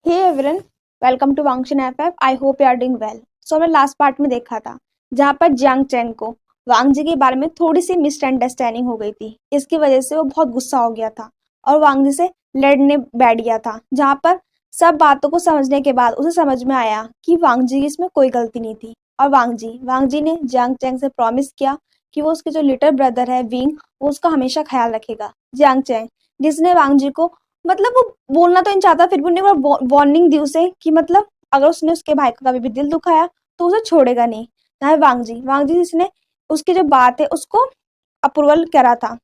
Hey everyone, welcome to Wangshan FF. I hope you are doing well. So हमने last part में देखा था जहाँ पर जियांग चैंग को वांग जी के बारे में थोड़ी सी मिसअंडरस्टैंडिंग हो गई थी। इसकी वजह से वो बहुत गुस्सा हो गया था और वांग जी से लड़ने बैठ गया था। जहाँ पर सब बातों को समझने के बाद उसे समझ में आया कि वांग जी की इसमें कोई गलती नहीं थी। और वांग जी ने जियांग चैंग से प्रॉमिस किया कि वो उसके जो लिटिल ब्रदर है विंग, वो उसका हमेशा ख्याल रखेगा। जियांग चैंग जिसने वांग जी को मतलब वो बोलना तो नहीं चाहता, फिर भी उन्हें वो वार्निंग दी उसे कि मतलब अगर उसने उसके भाई का कभी भी दिल दुखाया तो उसे छोड़ेगा नहीं। ना है वांग जी जिसने उसकी जो बात है उसको अप्रूवल करा था।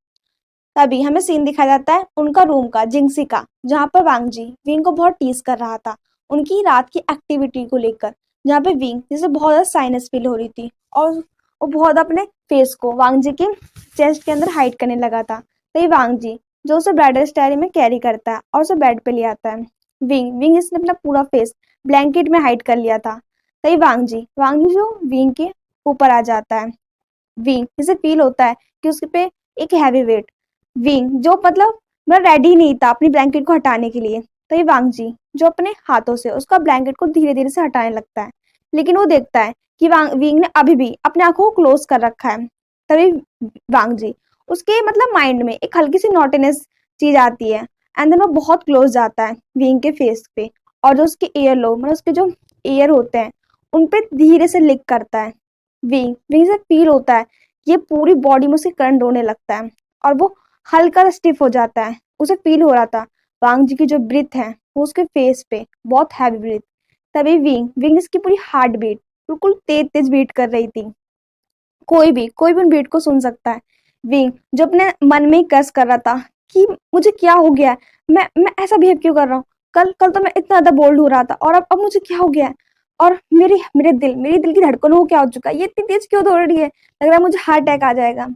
तभी हमें सीन दिखाया जाता है उनका रूम का, जिंगसी का, जहाँ पर वांग जी विंग को बहुत टीज कर रहा था उनकी रात की एक्टिविटी को लेकर। जहाँ पे विंग जिसे बहुत ज्यादा साइनस फील हो रही थी और वो बहुत अपने फेस को वांग जी के चेस्ट के अंदर हाइड करने लगा था। तो ये वांग जी जो उसे ब्राइडल स्टाइल में कैरी करता है और उसे बेड पे ले आता है। विंग विंग इसने अपना पूरा फेस ब्लैंकेट में हाइड कर लिया था। तो ये वांग जी जो विंग के ऊपर आ जाता है। विंग जिसे फील होता है कि उसके पे एक हैवी वेट। विंग जो मतलब रेडी नहीं था अपनी ब्लैंकेट को हटाने के लिए। तो ये वांग जी जो अपने हाथों से उसका ब्लैंकेट को धीरे धीरे से हटाने लगता है, लेकिन वो देखता है कि विंग ने अभी भी अपने आंखों को क्लोज कर रखा है। तभी वांग जी उसके मतलब माइंड में एक हल्की सी नॉटीनेस चीज आती है एंड देन वो बहुत क्लोज जाता है विंग के फेस पे और जो उसके ईयर लो मतलब उसके जो ईयर होते हैं उन पे धीरे से लिक करता है। विंग विंग से फील होता है ये पूरी बॉडी में उसके करंट होने लगता है और वो हल्का सा स्टिफ हो जाता है। उसे फील हो रहा था वांग जी की जो ब्रीथ है वो उसके फेस पे बहुत हैवी ब्रीथ। तभी विंग विंग इसकी पूरी हार्ट बीट बिल्कुल तेज तेज बीट कर रही थी। कोई भी उन बीट को सुन सकता है। विंग जो अपने मन में ही कस कर रहा था कि मुझे क्या हो गया है, मैं ऐसा बिहेव क्यों कर रहा हूँ। कल कल तो मैं इतना ज्यादा बोल्ड हो रहा था और अब मुझे क्या हो गया है। और मेरे दिल की धड़कनों को क्या हो चुका है, ये इतनी तेज क्यों दौड़ रही है, लग रहा है मुझे हार्ट अटैक आ जाएगा।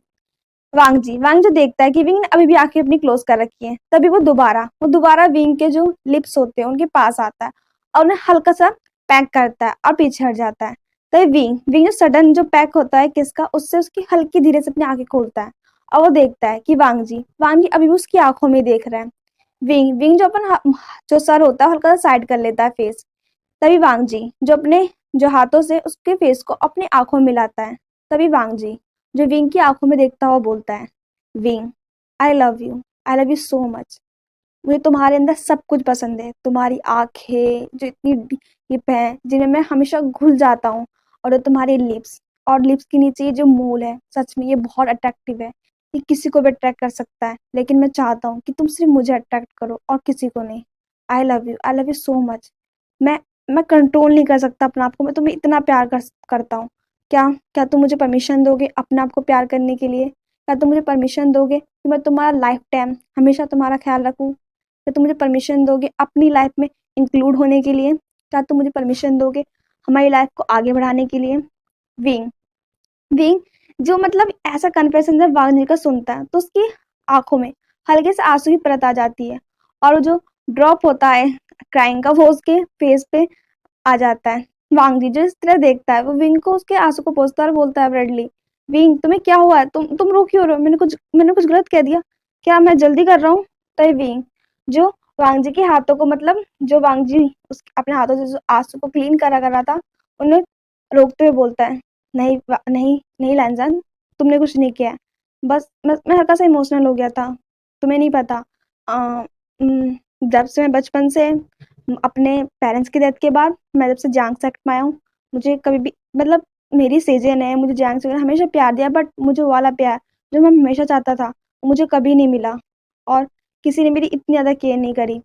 वांग जो देखता है कि विंग ने अभी भी आंखें अपनी क्लोज कर रखी है, तभी वो दोबारा विंग के जो लिप्स होते हैं उनके पास आता है और उन्हें हल्का सा पैक करता है और पीछे हट जाता है। तभी विंग विंग जो सडन जो पैक होता है किसका, उससे उसकी हल्की धीरे से अपनी आंखें खोलता है और वो देखता है कि वांग जी अभी भी उसकी आंखों में देख रहा है। विंग विंग जो जो सर होता है हल्का सा साइड कर लेता है फेस। तभी वांग जी जो अपने जो हाथों से उसके फेस को अपनी आंखों में मिलाता है। तभी वांग जी जो विंग की आंखों में देखता हुआ बोलता है, Wing I love you so much. मुझे तुम्हारे अंदर सब कुछ पसंद है, तुम्हारी आंखें जो इतनी डीप है जिनमें मैं हमेशा घुल जाता हूँ, और जो तुम्हारे लिप्स और लिप्स के नीचे ये जो मूल है, सच में ये बहुत अट्रैक्टिव है। ये किसी को भी अट्रैक्ट कर सकता है, लेकिन मैं चाहता हूँ कि तुम सिर्फ मुझे अट्रैक्ट करो और किसी को नहीं। आई लव यू सो मच। मैं मैं कंट्रोल नहीं कर सकता अपने आप को, मैं तुम्हें इतना प्यार करता हूँ। क्या क्या तुम मुझे परमिशन दोगे अपने आप को प्यार करने के लिए? क्या तुम मुझे परमिशन दोगे कि मैं तुम्हारा लाइफ टाइम हमेशा तुम्हारा ख्याल रखूं? क्या तुम मुझे परमिशन दोगे अपनी लाइफ में इंक्लूड होने के लिए? क्या तुम मुझे परमिशन दोगे हमारी लाइफ को आगे बढ़ाने के लिए? विंग विंग जो मतलब ऐसा कन्फेशन जब वाग्निर का सुनता है तो उसकी आंखों में हल्के से आंसू की परत आ जाती है और वो जो ड्रॉप होता है क्राइंग का वो उसके फेस पे आ जाता है। वांगजी जो इस तरह देखता है वो विंग को उसके आंसू को पोंछता है और बोलता है ब्रेडली, विंग तुम्हें क्या हुआ है, तुम रो क्यों रहे हो, मैंने कुछ गलत कह दिया क्या, मैं जल्दी कर रहा हूँ? तो ये विंग जो वांगजी के हाथों को मतलब जो वांगजी उस अपने हाथों से जो आंसू को क्लीन करा कर रहा था उन्हें रोकते हुए बोलता है, नहीं नहीं नहीं लैंजन, तुमने कुछ नहीं किया है। बस मैं हल्का सा इमोशनल हो गया था, तुम्हें नहीं पता। अ, जब से मैं बचपन से अपने पेरेंट्स की डेथ के बाद मैं जब से जांग सेक्ट में आया हूँ, मुझे कभी भी मतलब मेरी सेजन है, मुझे जांग से हमेशा प्यार दिया, बट मुझे वो वाला प्यार जो मैं हमेशा चाहता था वो मुझे कभी नहीं मिला और किसी ने मेरी इतनी ज़्यादा केयर नहीं करी,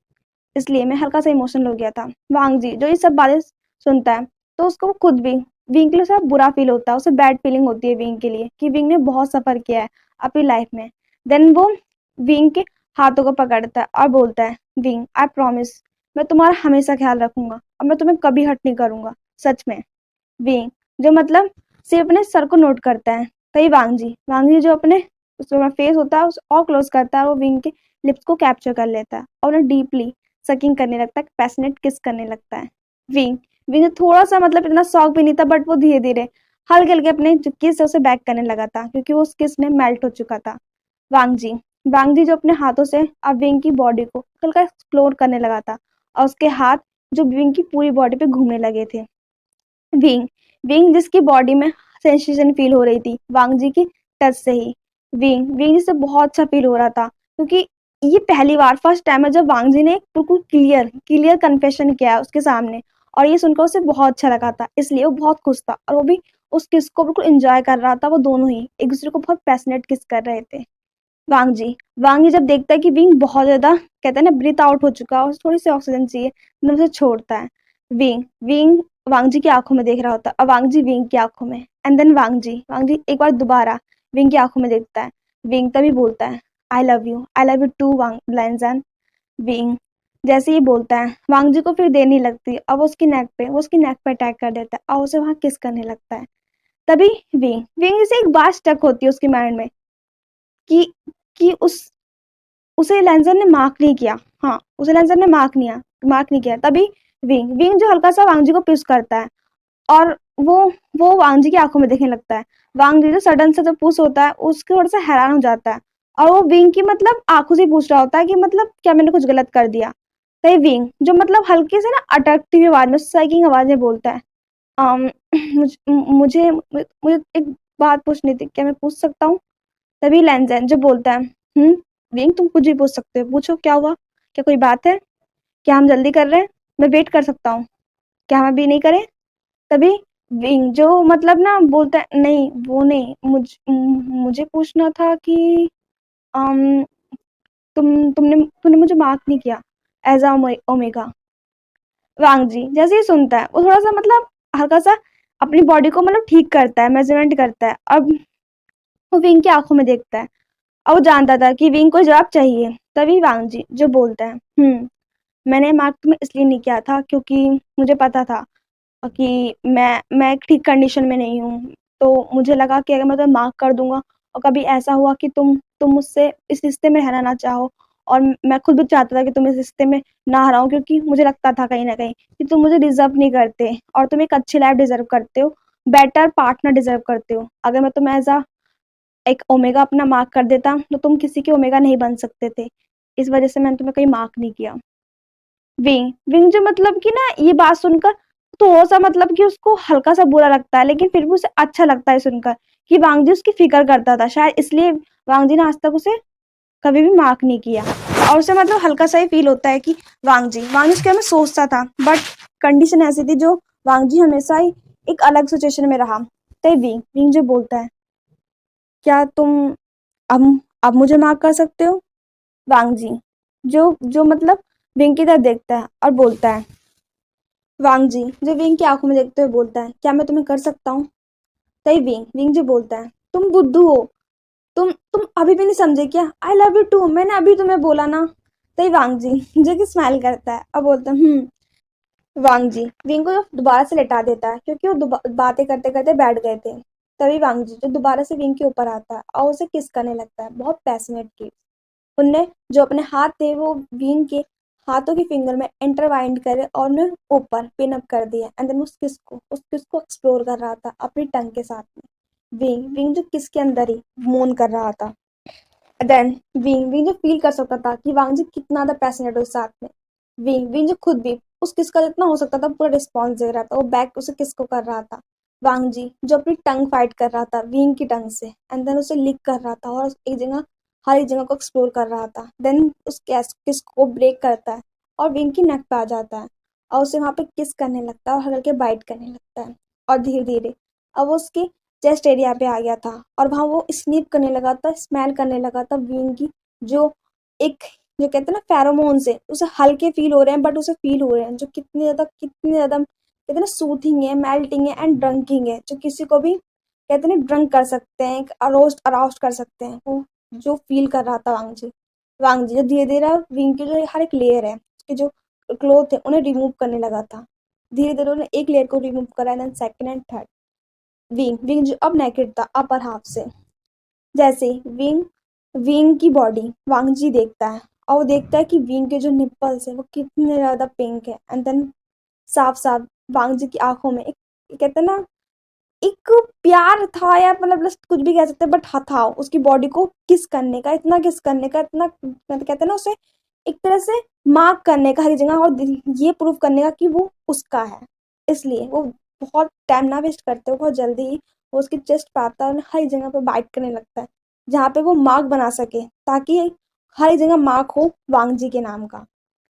इसलिए मैं हल्का सा इमोशनल हो गया था। वांग जी जो ये सब बातें सुनता है तो उसको खुद भी विंग के लिए सब बुरा फील होता है, उसे बैड फीलिंग होती है विंग के लिए कि विंग ने बहुत सफर किया है अपनी लाइफ में। देन वो विंग के हाथों को पकड़ता है और बोलता है, विंग आई प्रॉमिस, मैं तुम्हारा हमेशा ख्याल रखूंगा और मैं तुम्हें कभी हर्ट नहीं करूंगा, सच में। विंग जो मतलब सिर्फ अपने सर को नोट करता है। तभी वांग जी जो अपने उसका फेस होता है उस और क्लोज करता है, वो विंग के लिप्स को कैप्चर कर लेता है और उन्हें डीपली सकिंग करने लगता है, पैशनेट किस करने लगता है। विंग विंग थोड़ा सा मतलब इतना शौक भी नहीं था, बट वो धीरे धीरे हल्के हल्के अपने जो किस है उसे बैक करने लगा था क्योंकि वो उस किस में मेल्ट हो चुका था। वांगजी वांगजी जो अपने हाथों से अब विंग की बॉडी को हल्का एक्सप्लोर करने लगा था और उसके हाथ जो विंग की पूरी बॉडी पे घूमने लगे थे। विंग विंग जिसकी बॉडी में सेंसेशन फील हो रही थी वांग जी की टच से ही। विंग विंग जिसे बहुत अच्छा फील हो रहा था, क्योंकि ये पहली बार फर्स्ट टाइम है जब वांग जी ने एक बिल्कुल क्लियर क्लियर कन्फेशन किया है उसके सामने, और ये सुनकर उसे बहुत अच्छा लगा था, इसलिए वो बहुत खुश था, और वो भी उस किस को बिल्कुल एंजॉय कर रहा था। वो दोनों ही एक दूसरे को बहुत पैशनेट किस कर रहे थे। वांग जी जब देखता है कि विंग बहुत ज्यादा कहते हैं ना ब्रीथ आउट हो चुका है और थोड़ी सी ऑक्सीजन चाहिए, एकदम से छोड़ता है। विंग विंग वांग जी की आंखों में देख रहा होता है, और वांग जी विंग की आंखों में, एंड देन वांग जी एक बार दोबारा विंग की आंखों में देखता है। विंग तभी बोलता है, I love you too Wang Lanzhan. Wing जैसे ही बोलता है, वांग जी को फिर देर नहीं लगती, अब वो उसकी नेक पे अटैक कर देता है और उसे वहां किस करने लगता है। तभी विंग विंग से एक बात स्टक होती है उसके माइंड में, कि कि उसे लेंसर ने मार्क नहीं किया। हाँ, उसे लेंसर ने मार्क नहीं किया। तभी विंग विंग जो हल्का सा वांग जी को पुश करता है, और वो वो वांग जी की आंखों में देखने लगता है। वांग जी जो सडन से जो पुश होता है उसके थोड़ा सा हैरान हो जाता है, और वो विंग की मतलब आंखों से पूछ रहा होता है कि मतलब क्या मैंने कुछ गलत कर दिया। तभी विंग जो मतलब हल्के से ना अटकती हुई आवाज में, साइकिंग आवाज में बोलता है, अम, मुझे मुझे एक बात पूछनी थी, क्या मैं पूछ सकता हूँ? तभी लैंजन जो बोलता है, विंग तुम कुछ भी पूछ सकते हो, पूछो क्या हुआ, क्या कोई बात है, क्या हम जल्दी कर रहे हैं, मैं वेट कर सकता हूँ, क्या हम अभी नहीं करें? तभी विंग जो मतलब ना बोलता है, नहीं वो नहीं, मुझे पूछना था कि अम, तुमने तुमने मुझे मार्क नहीं किया एज अ ओमेगा। वांग जी जैसे ही सुनता है वो थोड़ा सा मतलब हल्का सा अपनी बॉडी को मतलब ठीक करता है, मेजरमेंट करता है, अब वो विंग की आंखों में देखता है, और वो जानता था कि विंग को जवाब चाहिए। तभी वांग जी जो बोलता है, मैंने मार्क तुम्हें इसलिए नहीं किया था क्योंकि मुझे पता था कि मैं एक ठीक कंडीशन में नहीं हूँ, तो मुझे लगा कि अगर मैं तुम्हें मार्क कर दूंगा और कभी ऐसा हुआ कि तुम मुझसे इस रिश्ते में रहना ना चाहो, और मैं खुद भी चाहता था कि तुम इस रिश्ते में ना रहो, क्योंकि मुझे लगता था कहीं ना कहीं कि तुम मुझे डिजर्व नहीं करते, और तुम एक अच्छी लाइफ डिजर्व करते हो, बेटर पार्टनर डिजर्व करते हो। अगर मैं तुम्हें एज एक ओमेगा अपना मार्क कर देता तो तुम किसी के ओमेगा नहीं बन सकते थे, इस वजह से मैंने तुम्हें कहीं मार्क नहीं किया। विंग विंग जो मतलब कि ना ये बात सुनकर थोड़ा सा मतलब कि उसको हल्का सा बुरा लगता है, लेकिन फिर भी उसे अच्छा लगता है सुनकर कि वांगजी उसकी फिक्र करता था, शायद इसलिए वांगजी ने आज तक उसे कभी भी मार्क नहीं किया, और उसे मतलब हल्का सा ही फील होता है कि वांगजी उसके बारे में सोचता था, बट कंडीशन ऐसी थी जो वांगजी हमेशा ही एक अलग सिचुएशन में रहा। तभी विंग विंग जो बोलता है, क्या तुम अब मुझे मार्क कर सकते हो? वांगजी जो जो मतलब विंग की तरफ देखता है और बोलता है, वांगजी जो विंग की आंखों में देखते हुए बोलता है, क्या मैं तुम्हें कर सकता हूँ? तभी विंग विंग जो बोलता है, तुम बुद्धू हो, तुम अभी भी नहीं समझे क्या, आई लव यू टू, मैंने अभी तुम्हें बोला ना। तभी वांगजी जो कि स्माइल करता है और बोलता है, वांगजी विंग को दोबारा से लेटा देता है, क्योंकि वो बातें करते करते बैठ गए थे। तभी वांगजी जो दोबारा से विंग के ऊपर आता है और उसे किस करने लगता है, बहुत पैशनेट किस। उनने जो अपने हाथ थे वो विंग के हाथों की फिंगर में इंटरवाइंड करे और उन्हें ऊपर पिन अप कर दिया, एंड देन उस किस को एक्सप्लोर कर रहा था अपनी टंग के साथ में। विंग विंग जो किस के अंदर ही मून कर रहा था। देन विंग विंग जो फील कर सकता था कि वांग जी कितना ज्यादा पैशनेट है उस साथ में। विंग विंग जो खुद भी उस किस का जितना हो सकता था पूरा रिस्पॉन्स दे रहा था, वो बैक उसे किस को कर रहा था। वांग जी जो अपनी टंग फाइट कर रहा था विंग की टंग से, एंड देन उसे लिक कर रहा था और एक जगह हर एक जगह को एक्सप्लोर कर रहा था, देन उस किस को ब्रेक करता है और विंग की नेक पे आ जाता है, और उसे वहां पे किस करने लगता है और हल्के बाइट करने लगता है, और धीरे धीरे अब वो उसकी चेस्ट एरिया पे आ गया था, और वहां वो स्नीप करने लगा था, स्मेल करने लगा था विंग की, जो एक जो कहते हैं ना फेरोमोन से उसे हल्के फील हो रहे हैं, बट उसे फील हो रहे हैं जो कितने ज्यादा कहते हैं ना सूथिंग है, मेल्टिंग है एंड ड्रंकिंग है, जो किसी को भी कहते हैं ना ड्रंक कर सकते हैं, अरोस्ट अराउस्ट कर सकते हैं, वो जो फील कर रहा था वांग जी जो धीरे धीरे विंग की जो हर एक लेयर है उसके जो क्लोथ है उन्हें रिमूव करने लगा था। धीरे धीरे उन्होंने एक लेयर को रिमूव करा, then second and third. Wing Wing जो अब नेकेड था अपर हाफ से, जैसे विंग विंग की बॉडी वांगजी देखता है, और वो देखता है कि विंग के जो निप्पल्स है वो कितने ज्यादा पिंक है, एंड देन साफ साफ वांगजी की आंखों में एक कहते हैं ना एक प्यार था, या मतलब कुछ भी कह सकते हैं, बट हाँ था उसकी बॉडी को किस करने का, इतना किस करने का, इतना कहते हैं ना उसे एक तरह से मार्क करने का हर जगह और ये प्रूव करने का कि वो उसका है। इसलिए वो बहुत टाइम ना वेस्ट करते हो, बहुत जल्दी ही वो उसकी चेस्ट पे आता है और हर जगह पे बाइट करने लगता है, जहाँ पे वो मार्क बना सके, ताकि हर जगह मार्क हो वांग जी के नाम का।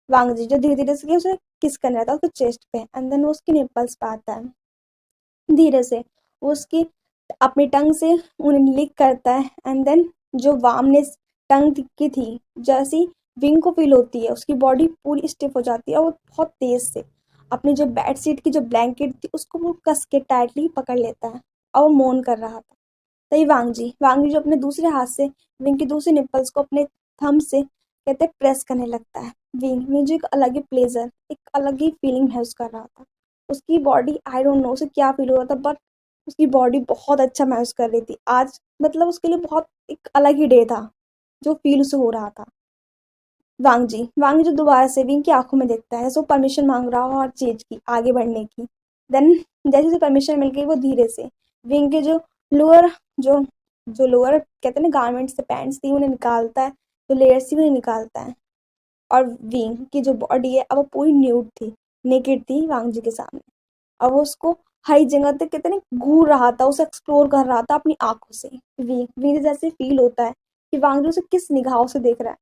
वांग जी जो धीरे धीरे से उसे किस करने लगता है उसके चेस्ट पे, एंड देन वो उसकी निप्पल्स पे आता है। धीरे से वो उसकी अपनी टंग से उन्हें लिक करता है, एंड देन जो वार्मनेस टंग की थी, जैसी विंग को फील होती है, उसकी बॉडी पूरी स्टिफ हो जाती है और वो बहुत तेज से अपनी जो बेड शीट की जो ब्लैंकेट थी उसको वो कस के टाइटली पकड़ लेता है, और वो मोन कर रहा था। तभी वांग जी जो अपने दूसरे हाथ से विंग की दूसरी निप्पल्स को अपने थंब से कहते प्रेस करने लगता है। विंग विंग जो एक अलग ही प्लेजर, एक अलग ही फीलिंग महसूस कर रहा था। उसकी बॉडी, आई डोंट नो उसे क्या फील हो रहा था, बट उसकी बॉडी बहुत अच्छा महसूस कर रही थी आज। मतलब उसके लिए बहुत एक अलग ही डे था जो फील उसे हो रहा था। वांग जी जो दोबारा से विंग की आंखों में देखता है, जैसे वो परमिशन मांग रहा हो हर चीज की आगे बढ़ने की। देन जैसे उसे परमिशन मिल गई, वो धीरे से विंग के जो लोअर जो जो लोअर कहते हैं ना गारमेंट्स से पैंट्स थी उन्हें निकालता है, जो लेयर्स थी उन्हें निकालता है। और विंग की जो बॉडी है अब वो पूरी न्यूड थी, नेकेड थी वांग जी के सामने। अब वो उसको हर जगह तक कहते हैं ना घूर रहा था, उसे एक्सप्लोर कर रहा था अपनी आंखों से। विंग विंग जैसे फील होता है कि वांग जी उसे किस निगाहों से देख रहा है।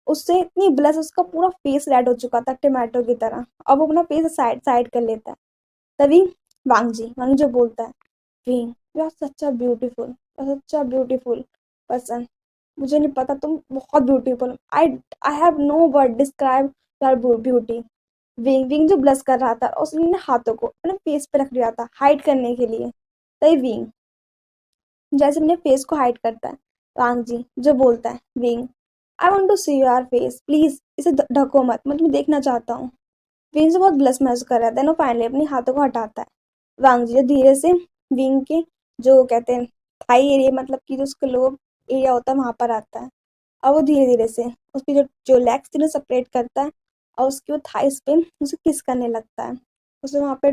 उससे इतनी ब्लश, उसका पूरा फेस रेड हो चुका था टमाटो की तरह। अब वो अपना फेस साइड साइड कर लेता है। तभी वांग जो बोलता है, Wing you are such a beautiful, such a beautiful person. मुझे नहीं पता, तुम बहुत beautiful, I I have no word describe your beauty. Wing Wing जो ब्लश कर रहा था और उसने हाथों को अपने फेस पे रख लिया था हाइड करने के लिए। तभी विंग जैसे अपने फेस को हाइड करता है, वांग जी जो बोलता है, Wing I want to see your face please, इसे ढको मत, मैं तुम्हें देखना चाहता हूँ। विंग से बहुत ब्लश महसूस कर रहा है, देन वो फाइनली अपने हाथों को हटाता है। वांग जी धीरे से विंग के जो कहते हैं थाई एरिया, मतलब कि जो उसका लोअर एरिया होता है वहां पर आता है। और वो धीरे धीरे से उसकी जो जो लेग्स थी सेपरेट करता है, और उसकी वो थाइस पे उसे किस करने लगता है। उसे वहां पे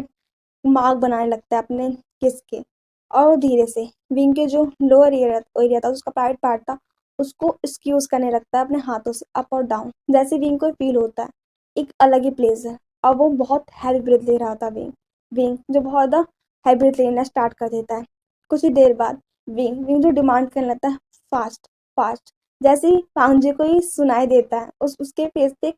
मार्क बनाने लगता है अपने किस के। और वो धीरे से विंग के जो लोअर एरिया था, उसका प्राइवेट पार्ट था, उसको स्क्यूज करने लगता है अपने हाथों से अप और डाउन, जैसे विंग को फील होता है एक अलग ही प्लेस है। और वो बहुत हैवी ब्रेथ ले रहा था विंग विंग जो बहुत ज़्यादा हैवी ब्रेथ लेना स्टार्ट कर देता है। कुछ ही देर बाद विंग विंग जो डिमांड करने लगता है, फास्ट फास्ट। जैसे ही पांजे को ही सुनाई देता है, उसके फेस पे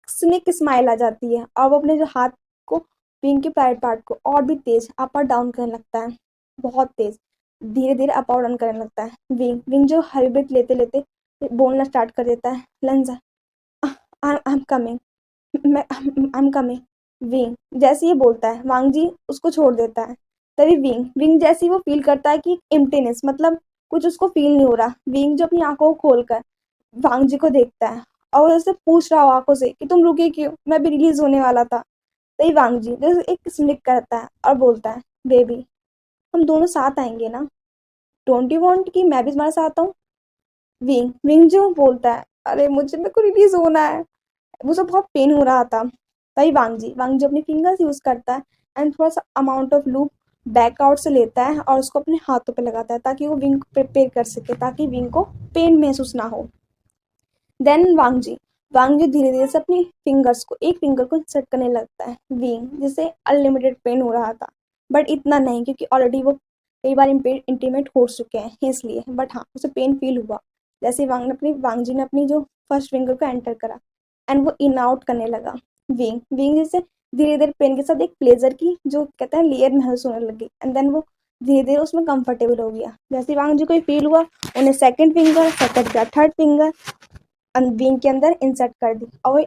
स्नेक स्माइल आ जाती है, और वो अपने जो हाथ को विंग के प्राइवेट पार्ट को और भी तेज अप और डाउन करने लगता है, बहुत तेज धीरे धीरे अप और डाउन करने लगता है। विंग विंग जो हैवी ब्रेथ लेते लेते बोलना स्टार्ट कर देता है, लंजा आई एम कमिंग, मैं आई एम कमिंग। विंग जैसे ये बोलता है, वांग जी उसको छोड़ देता है। तभी विंग विंग जैसे ही वो फील करता है कि एम्प्टीनेस, मतलब कुछ उसको फील नहीं हो रहा, विंग जो अपनी आंखों को खोलकर वांग जी को देखता है, और वो जैसे पूछ रहा हो आंखों से कि तुम रुके क्यों, मैं भी रिलीज होने वाला था। तभी वांग जी जैसे एक स्मिक करता है और बोलता है, बेबी हम दोनों साथ आएंगे ना, डोंट यू वांट कि मैं भी तुम्हारे साथ आऊं। विंग विंग जो बोलता है, अरे मुझे मेरे को रिलीज होना है, मुझे बहुत पेन हो रहा था। तभी वांग जी अपनी फिंगर्स यूज करता है, एंड थोड़ा सा amount of loop back out से लेता है और उसको अपने हाथों पे लगाता है, ताकि वो विंग को प्रिपेयर कर सके, ताकि विंग को पेन महसूस ना हो। देन वांग जी धीरे धीरे से अपनी फिंगर्स को एक फिंगर को सेट करने लगता है विंग, जिसे अनलिमिटेड पेन हो रहा था, बट इतना नहीं क्योंकि ऑलरेडी वो कई बार इंटीमेट हो चुके हैं इसलिए। बट हाँ उसे पेन फील हुआ जैसे वांग जी ने अपनी जो फर्स्ट फिंगर को एंटर करा, एंड वो इन आउट करने लगा। विंग विंग जैसे धीरे धीरे पेन के साथ एक प्लेजर की जो कहते हैं लेयर महसूस होने लगी, एंड देन वो धीरे धीरे उसमें कंफर्टेबल हो गया। जैसे वांग जी को फील हुआ, उन्हें सेकंड फिंगर सेकंड का थर्ड फिंगर विंग के अंदर इंसर्ट कर दी, और वो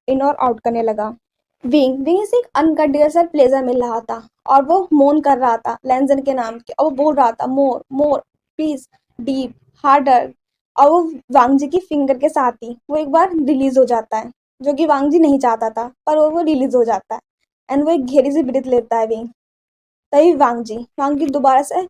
इन और आउट करने लगा। विंग विंग से एक अनकंडीशनल प्लेजर मिल रहा था, और वो मोन कर रहा था लेंजन के नाम के, और वो बोल रहा था, मोर मोर प्लीज, डीप, हार्डर। और वो वांग जी की फिंगर के साथ ही वो एक बार रिलीज हो जाता है, जो कि वांग जी नहीं चाहता था, पर वो रिलीज हो जाता है, एंड वो एक गहरी सी ब्रीथ लेता है विंग। तभी वांग जी दोबारा से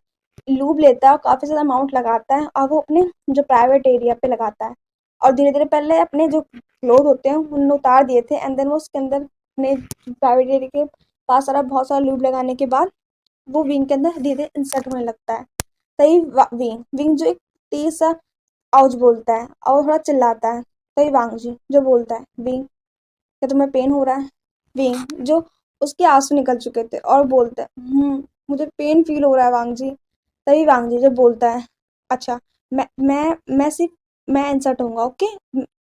लूप लेता है और काफी ज्यादा अमाउंट लगाता है, और वो अपने जो प्राइवेट एरिया पे लगाता है, और धीरे धीरे पहले अपने जो क्लोथ होते हैं उन्हें उतार दिए थे, एंड देन वो उसके अंदर अपने प्राइवेट एरिया के पास सारा बहुत सारा लूप लगाने के बाद वो विंग के अंदर धीरे धीरे इंसर्ट होने लगता है। तभी विंग विंग जो एक तेज सा आउच बोलता है और थोड़ा चिल्लाता है। तभी वांग जी जो बोलता है, विंग क्या तुम्हें पेन हो रहा है? विंग जो उसके आंसू निकल चुके थे और बोलता है, मुझे पेन फील हो रहा है वांग जी। तभी वांग जी जो बोलता है, अच्छा, मैं सिर्फ मैं इंसर्ट होऊंगा, ओके,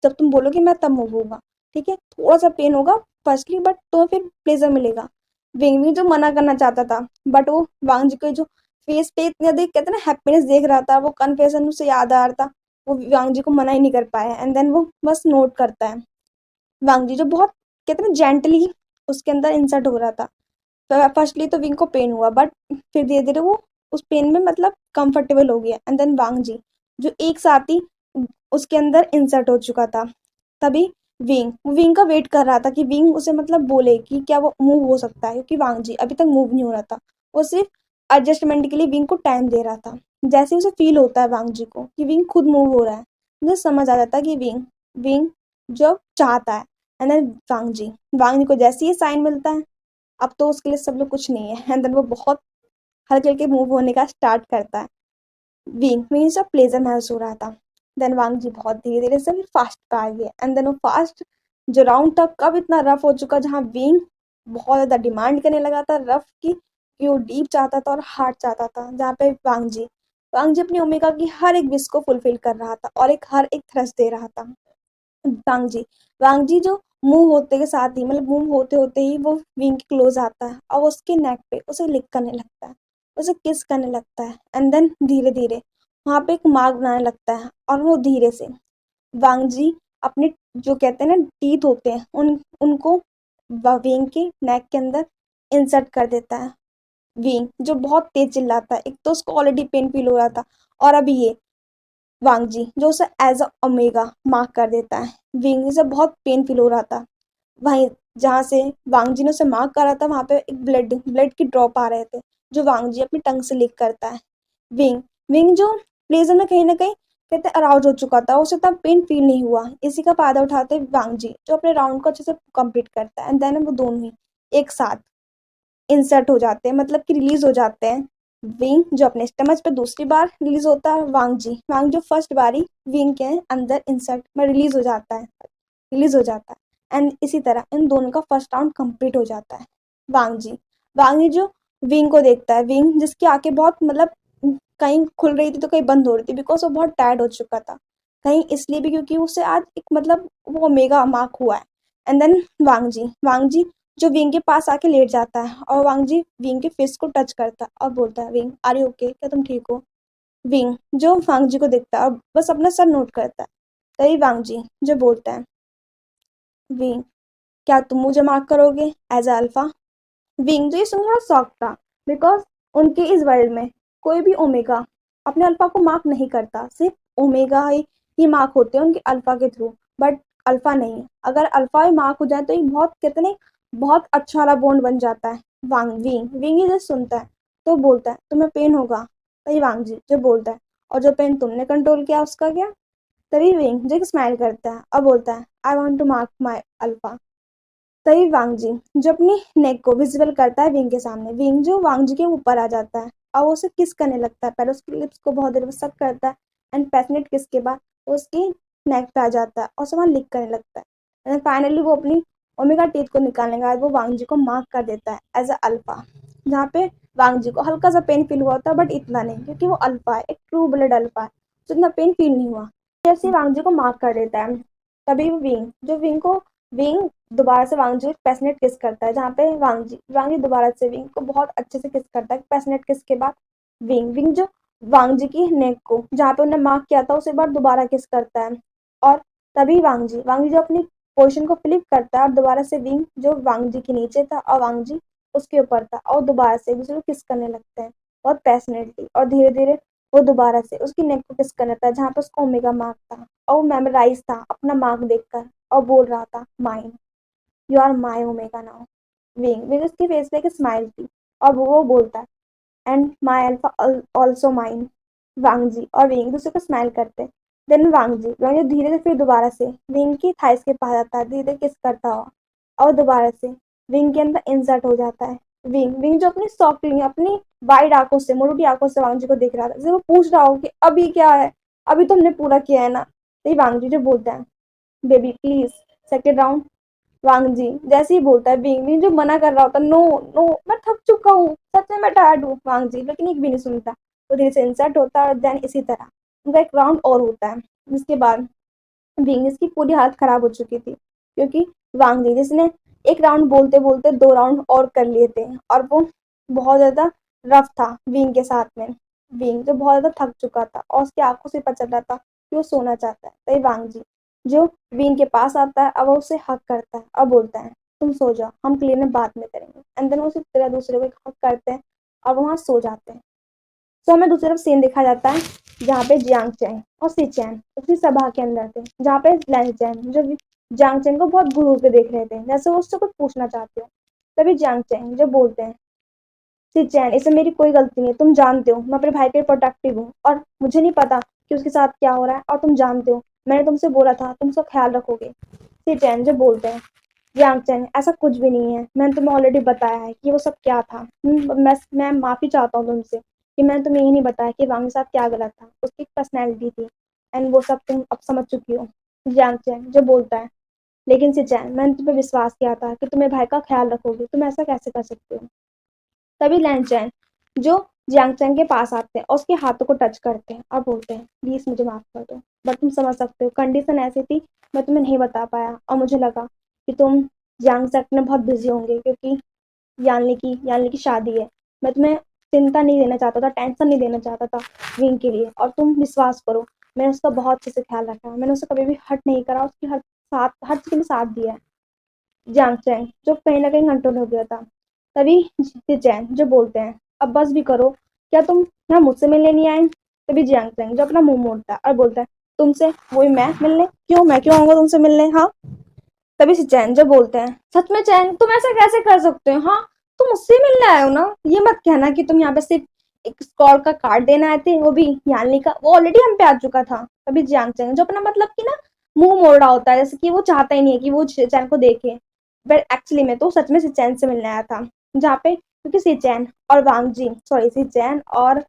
जब तुम बोलोगे मैं तब मूव होऊंगा, ठीक है, थोड़ा सा पेन होगा फर्स्टली, बट तुम्हें फिर प्लेजर मिलेगा। विंग भी जो मना करना चाहता था, बट वो वांग जी को जो फेस पे इतनी अधिक कहते हैं ना हैप्पीनेस देख रहा था, वो कन्फेशन उसे याद आ रहा था, वो वांग जी को मना ही नहीं कर पाया। एंड देन वो बस नोट करता है। वांग जी जो बहुत कहते हैं ना जेंटली उसके अंदर इंसर्ट हो रहा था। फर्स्टली तो विंग को पेन हुआ, बट फिर धीरे धीरे वो उस पेन में मतलब कंफर्टेबल हो गया। एंड देन वांग जी जो एक साथ ही उसके अंदर इंसर्ट हो चुका था। तभी विंग विंग का वेट कर रहा था कि विंग उसे मतलब बोले कि क्या वो मूव हो सकता है, क्योंकि वांग जी अभी तक मूव नहीं हो रहा था। वो सिर्फ एडजस्टमेंट के लिए विंग को टाइम दे रहा था। जैसे उसे फील होता है वांग जी को कि विंग खुद मूव हो रहा है, मुझे समझ आ जाता है कि विंग विंग जो चाहता है। एंड देन वांग जी को जैसे ही साइन मिलता है, अब तो उसके लिए सब लोग कुछ नहीं है। एंड देन वो बहुत हल्के हल्के मूव होने का स्टार्ट करता है। विंग मीन्स जब प्लेजर महसूस हो रहा था। देन वांग जी बहुत धीरे धीरे से फास्ट पे आ गया। एंड देन वो फास्ट जो राउंड था कब इतना रफ हो चुका, जहाँ विंग बहुत ज्यादा डिमांड करने लगा था रफ की, कि वो डीप चाहता था और हार्ड चाहता था, जहाँ पे वांग जी अपनी ओमेगा की हर एक विश को फुलफिल कर रहा था और हर एक थ्रस्ट दे रहा था। वांग जी वांग जी जो मूव होते के साथ ही मतलब मूव होते होते ही वो विंग के क्लोज आता है और उसके नेक पे उसे लिक करने लगता है, उसे किस करने लगता है। एंड देन धीरे धीरे वहां पे एक मार्क बनाने लगता है और वो धीरे से वांग जी अपने जो कहते हैं ना टीथ होते हैं उनको विंग के नेक के अंदर इंसर्ट कर देता है। विंग जो बहुत तेज चिल्लाता है, एक तो उसको ऑलरेडी पेन फील हो रहा था, और अभी ये वांग जी जो उसे एज अ ओमेगा मार्क कर देता है। विंग से बहुत पेन फील हो रहा था। वहीं जहाँ से वांग जी ने उसे मार्क करा था, वहां पे एक ब्लड ब्लड की ड्रॉप आ रहे थे, जो वांग जी अपनी टंग से लिक करता है। विंग विंग जो प्लेजर में कहीं ना कहीं कहते अराउज हो चुका था, उसे तब पेन फील नहीं हुआ। इसी का फायदा उठाते वांग जी जो अपने राउंड को अच्छे से कंप्लीट करता है। एंड देन वो दोनों ही एक साथ इंसर्ट हो जाते हैं, मतलब कि रिलीज हो जाते हैं। विंग जो अपने स्टमच पे दूसरी बार रिलीज होता है, वांग जो फर्स्ट बारी विंग के अंदर इंसर्ट में रिलीज हो जाता है। एंड इसी तरह इन दोनों का फर्स्ट राउंड कंप्लीट हो जाता है। वांग जी वांग जी जो विंग को देखता है, विंग जिसकी आंखें बहुत मतलब कहीं खुल रही थी तो कहीं बंद हो रही थी, बिकॉज वो बहुत टायर्ड हो चुका था, कहीं इसलिए भी क्योंकि उसे आज एक मतलब वो ओमेगा मार्क हुआ है। एंड देन वांग जी जो विंग के पास आके लेट जाता है और वांग जी विंग के फेस को टच करता है और बोलता है, विंग आर यू ओके, क्या तुम ठीक हो? विंग जो वांग जी को देखता है और बस अपना सर नोट करता है। तभी वांग जी जो बोलता है, विंग क्या तुम मुझे मार्क करोगे एज अल्फा? विंग जो ये सुन थोड़ा शॉक था, बिकॉज उनके इस वर्ल्ड में कोई भी ओमेगा अपने अल्फा को मार्क नहीं करता, सिर्फ ओमेगा ही मार्क होते हैं उनके अल्फा के थ्रू, बट अल्फा नहीं। अगर अल्फा ही मार्क हो जाए तो ये बहुत कहते नहीं बहुत अच्छा वाला बॉन्ड बन जाता है। विंग विंग ही जब सुनता है तो बोलता है तुम्हें पेन होगा? तभी वांग जी जो बोलता है, और जो पेन तुमने कंट्रोल किया उसका क्या? तभी विंग जो स्माइल करता है और बोलता है, I want to mark my alpha. तभी वांग जी जो अपनी नेक को विजिबल करता है विंग के सामने, विंग जो वांग जी के ऊपर आ जाता है और वो उसे किस करने लगता है, पहले उसकी लिप्स को बहुत देर में सक करता है। एंड पैशनेट किस के बाद वो उसकी नेक पे आ जाता है और उसे वहां लिक करने लगता है। एंड फाइनली वो अपनी ओमेगा टीथ को निकालने के बाद वो वांग जी को मार्क कर देता है एज अ अल्फा, जहाँ पे वांग जी को हल्का सा पेन फील हुआ था, बट इतना नहीं, क्योंकि वो अल्फा है, एक ट्रू ब्लड अल्फा है, तो इतना पेन फील नहीं हुआ। जैसे ही वांग जी को मार्क कर देता है, तभी विंग दोबारा से वांग जी को पैशनेट किस करता है, जहाँ पे वांग जी दोबारा से विंग को बहुत अच्छे से किस करता है। पैशनेट किस के बाद विंग जो वांग जी की नेक को जहाँ पे उन्हें मार्क किया था उसे एक बार दोबारा किस करता है। और तभी वांग जी जो अपनी पोजीशन को फ्लिप करता है और दोबारा से विंग जो वांग जी के नीचे था और वांग जी उसके ऊपर था, और दोबारा से एक दूसरे को किस करने लगते हैं बहुत पैशनेटली। और धीरे धीरे वो दोबारा से उसकी नेक को किस करने लगता है, जहाँ पे उसका ओमेगा मार्क था और वो मेमोराइज था अपना मार्क देखकर, और बोल रहा था, mine, you are my omega now. Wing उसके फेस पे एक स्माइल थी और वो बोलता है, and my alpha also mine. Wang ji और विंग दूसरे को स्माइल करते। देन वांग जी धीरे से फिर दोबारा से विंग की थाइस के पास आता है, धीरे धीरे किस करता हुआ, और दोबारा से विंग के अंदर इंसर्ट हो जाता है। विंग जो अपनी सॉफ्टली अपनी वाइड आंखों से मोटी आंखों से वांग जी को देख रहा था, जैसे वो पूछ रहा हो कि अभी क्या है, अभी तुमने पूरा किया है ना। तो वांग जी जो बोलता है, बेबी प्लीज, सेकंड राउंड। वांग जी जैसे ही बोलता है बींग बींग जो मना कर रहा होता, नो नो मैं थक चुका हूँ, सच में मैं टायर्ड हूँ। वांग जी लेकिन एक भी नहीं सुनता, वो धीरे से इंसर्ट होता है और देन इसी तरह उनका एक राउंड और होता है, जिसके बाद बींग की पूरी हालत खराब हो चुकी थी, क्योंकि वांग जी जिसने एक राउंड बोलते बोलते दो राउंड और कर लिए थे, और वो बहुत ज्यादा रफ था विंग के साथ में। विंग जो बहुत ज्यादा थक चुका था और उसकी आंखों से पता चल रहा था कि वो सोना चाहता है, तभी वांग जी जो विंग के पास आता है, अब वो उसे हक करता है और बोलता है तुम सो जाओ, हम क्लियर में बात में करेंगे। एंड देन वो सिर्फ तरह दूसरे को हक करते हैं और वहां सो जाते हैं। तो हमें दूसरी तरफ सीन दिखा जाता है जहाँ पे जियांग चैन और सी चैन उसी सभा के अंदर थे, जहाँ पे लैंग चैन जो जियांग चैन को बहुत घूर के देख रहे थे, जैसे वो उससे कुछ पूछना चाहते हो। तभी जियांग चैन जो बोलते हैं सी चैन इसमें मेरी कोई गलती नहीं है, तुम जानते हो मैं अपने भाई के प्रोटेक्टिव हूँ और मुझे नहीं पता कि उसके साथ क्या हो रहा है, और तुम जानते हो मैंने तुमसे बोला था तुम उसका ख्याल रखोगे। सी चैन जो बोलते हैं जियांग चैन ऐसा कुछ भी नहीं है, मैंने तुम्हें ऑलरेडी बताया है कि वो सब क्या था। मैं माफी चाहता हूँ तुमसे कि मैंने तुम्हें ये नहीं बताया कि वांग के साथ क्या गलत था, उसकी पर्सनैलिटी थी, एंड वो सब तुम अब समझ चुकी हो। जियांग चैन जो बोलता है लेकिन सिचैन मैंने तुम पे विश्वास किया था कि तुम्हें भाई का ख्याल रखोगे, तुम ऐसा कैसे कर सकते हो। तभी लैंचैन जो जियांग चैन के पास आते हैं और उसके हाथों को टच करते हैं और बोलते हैं प्लीज मुझे माफ कर दो, बट तुम समझ सकते हो कंडीशन ऐसी थी, मैं तुम्हें नहीं बता पाया और मुझे लगा कि तुम जियांग सेक्ट में बहुत बिजी होंगे, क्योंकि यानली की शादी है। मैं तुम्हें चिंता नहीं देना चाहता था, टेंशन नहीं देना चाहता था विंग के लिए, और तुम विश्वास करो मैंने उसका बहुत अच्छे से ख्याल रखा है, मैंने उसे कभी भी हर्ट नहीं करा, उसकी हर चीज में साथ दिया है। जियांग चैन जो कहीं ना कहीं कंट्रोल हो गया था। तभी चैन जो बोलते हैं अब बस भी करो, क्या तुम यहाँ मुझसे मिलने नहीं आए। तभी जियांग चैन जो अपना मुंह मोड़ता है और बोलता है तुमसे, वही मैं मिलने, क्यों मैं क्यों आऊंगा तुमसे मिलने, हाँ। तभी से चैन जो बोलते हैं सच में चैन तुम ऐसा कैसे कर सकते हो, हाँ तुम मुझसे मिलने आए हो ना, ये मत कहना कि तुम यहाँ पे सिर्फ एक स्कॉर का कार्ड देने आए थे, वो भी यानली का, वो ऑलरेडी हम पे आ चुका था। तभी जियांग चैन जो अपना मतलब कि ना मुंह मोड़ रहा होता है, जैसे कि वो चाहता ही नहीं है कि वो चैन को देखे, बट एक्चुअली में तो सच में सिचैन से मिलने आया था। जहाँ पे क्योंकि सिचैन और वांग जी सॉरी सिचैन और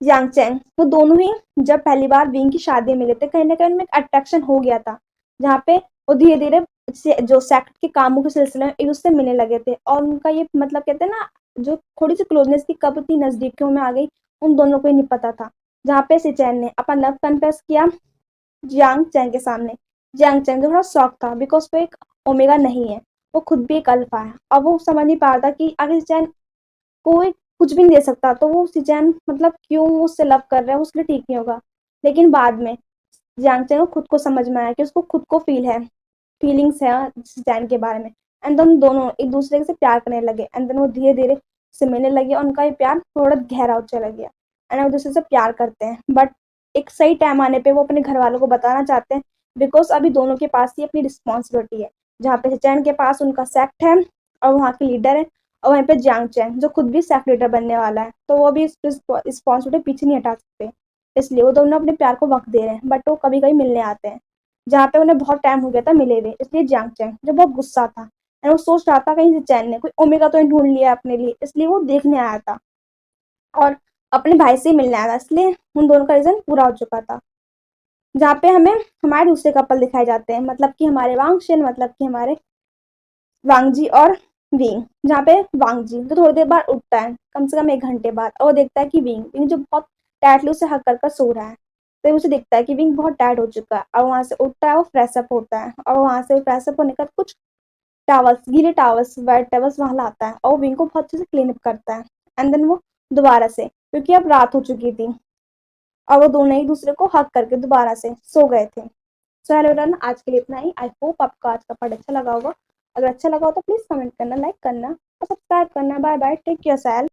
जियांग चैन वो दोनों ही जब पहली बार विंग की शादी में मिले थे, कहीं ना कहीं उनमें एक अट्रैक्शन हो गया था, जहाँ पे वो धीरे धीरे जो सेक्ट के कामों के सिलसिले में एक दूसरे से मिलने लगे थे, और उनका ये मतलब कहते हैं ना जो थोड़ी सी क्लोजनेस थी कब इतनी नजदीकियों में आ गई, उन दोनों को ही नहीं पता था। जहाँ पे सिचैन ने अपना लव कन्फेस किया जियांग चैन के सामने। जियांग चैन को थोड़ा शौक था बिकॉज वो एक ओमेगा नहीं है, वो खुद भी एक अल्फा है, और वो समझ नहीं पा रहा था कि आगे सिचैन कोई कुछ भी नहीं दे सकता, तो वो सिचैन मतलब क्यों उससे लव कर रहा है, उसके लिए ठीक नहीं होगा। लेकिन बाद में जियांग चैन को खुद को समझ में आया कि उसको खुद को फीलिंग्स है सिचैन के बारे में, एंड देन दोनों एक दूसरे से प्यार करने लगे, एंड देन वो धीरे धीरे से मिलने लगे और उनका ये प्यार थोड़ा गहरा हो चला गया, एंड वो दूसरे से प्यार करते हैं, बट एक सही टाइम आने पे वो अपने घर वालों को बताना चाहते हैं, बिकॉज अभी दोनों के पास ही अपनी रिस्पॉन्सिबिलिटी है, जहाँ पे सिचैन के पास उनका सेक्ट है और वहाँ के लीडर है, और वहीं पे जियांग चैन जो खुद भी सेक्ट लीडर बनने वाला है, तो वो भी इस रिस्पॉन्सिबिलिटी पीछे नहीं हटा सकते, इसलिए वो दोनों अपने प्यार को वक्त दे रहे हैं, बट वो कभी कभी मिलने आते हैं, जहाँ पे उन्हें बहुत टाइम हो गया था मिले हुए, इसलिए जियांग चैन जो बहुत गुस्सा था एंड वो सोच रहा था कहीं से चैन ने कोई ओमेगा तो ढूंढ लिया अपने लिए, इसलिए वो देखने आया था और अपने भाई से मिलने आया था, इसलिए उन दोनों का रीजन पूरा हो चुका था। जहाँ पे हमें हमारे दूसरे कपल दिखाए जाते हैं, मतलब कि हमारे वांगशन, मतलब कि हमारे वांगजी और विंग, जहाँ पे वांगजी तो थोड़ी देर बाद उठता है, कम से कम 1 घंटे बाद, और वो देखता है कि विंग विंग जो बहुत टायर्डली उसे हक कर सो रहा है, तो उसे दिखता है कि विंग बहुत टायर्ड हो चुका है, और वहां से उठता है, वो फ्रेश अप होता है, और वहां से फ्रेश अप होने का कुछ टावल्स गीले टावल्स वेट टावल्स वहां लाता है और विंग को बहुत अच्छे से क्लीन अप करता है, एंड देन वो दोबारा से क्योंकि अब रात हो चुकी थी और वो दोनों एक दूसरे को हक करके दोबारा से सो गए थे। सो हेलो रन, आज के लिए इतना ही। आई होप आपको आज का पार्ट अच्छा लगा होगा। अगर अच्छा लगा हो तो प्लीज कमेंट करना, लाइक करना और सब्सक्राइब करना। Bye bye, take care self.